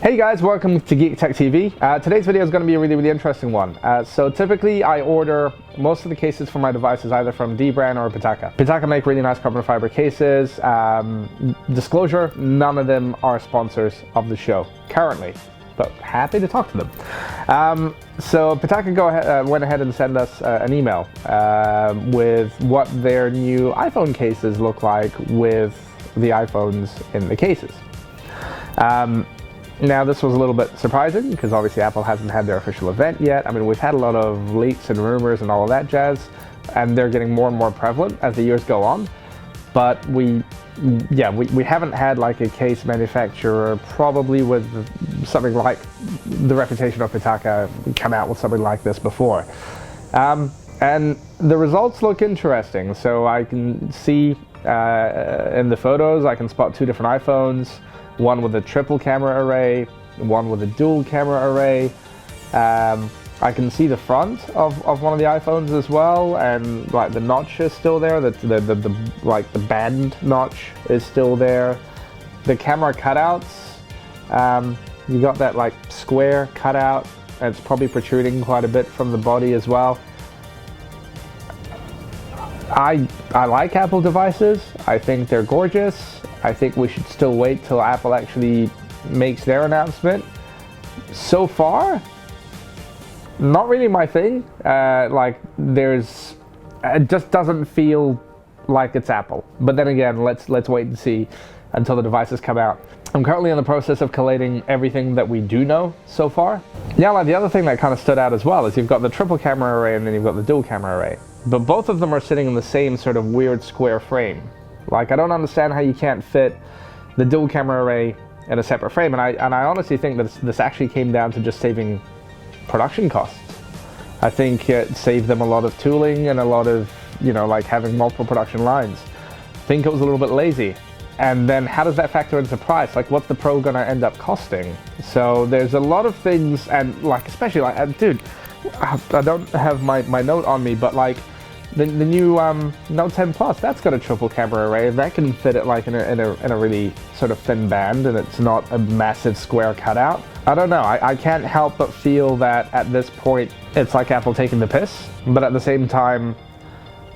Hey guys, welcome to Geek Tech TV. Today's video is going to be a really interesting one. So typically I order most of the cases for my devices either from Dbrand or Pitaka. Pitaka make really nice carbon fiber cases. Disclosure, none of them are sponsors of the show currently, but happy to talk to them. So Pitaka went ahead and sent us an email with what their new iPhone cases look like with the iPhones in the cases. Now this was a little bit surprising because obviously Apple hasn't had their official event yet. I mean, we've had a lot of leaks and rumors and all of that jazz, and they're getting more and more prevalent as the years go on. But we haven't had like a case manufacturer probably with something like the reputation of Pitaka come out with something like this before. And the results look interesting. So I can see in the photos, I can spot two different iPhones. One with a triple camera array, one with a dual camera array. I can see the front of one of the iPhones as well, and like the notch is still there. The band notch is still there. The camera cutouts, you got that like square cutout, and it's probably protruding quite a bit from the body as well. I like Apple devices. I think they're gorgeous. I think we should still wait till Apple actually makes their announcement. So far, not really my thing. It just doesn't feel like it's Apple. But then again, let's wait and see until the devices come out. I'm currently in the process of collating everything that we do know so far. Yeah, like the other thing that kind of stood out as well is you've got the triple camera array and then you've got the dual camera array. But both of them are sitting in the same sort of weird square frame. Like, I don't understand how you can't fit the dual camera array in a separate frame, and I honestly think that this actually came down to just saving production costs. I think it saved them a lot of tooling and a lot of, like having multiple production lines. I think it was a little bit lazy. And then how does that factor into price? Like, what's the Pro gonna end up costing? So there's a lot of things, and like, especially like, dude, I don't have my note on me, but like, the new Note 10 Plus, that's got a triple camera array. That can fit it like in a really sort of thin band, and it's not a massive square cutout. I don't know. I can't help but feel that at this point it's like Apple taking the piss. But at the same time,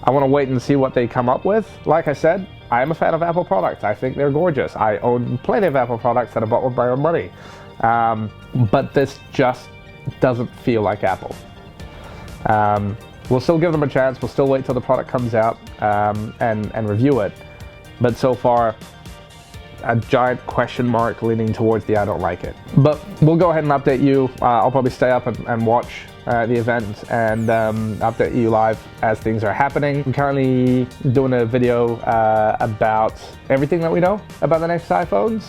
I want to wait and see what they come up with. Like I said, I am a fan of Apple products. I think they're gorgeous. I own plenty of Apple products that I bought with my own money. But this just doesn't feel like Apple. We'll still give them a chance. We'll still wait till the product comes out and review it. But so far, a giant question mark leaning towards the I don't like it. But we'll go ahead and update you. I'll probably stay up and watch the event and update you live as things are happening. I'm currently doing a video about everything that we know about the next iPhones.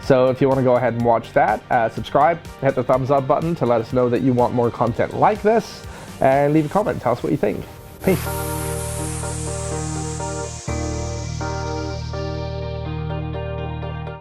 So if you want to go ahead and watch that, subscribe, hit the thumbs up button to let us know that you want more content like this. And leave a comment, tell us what you think. Peace.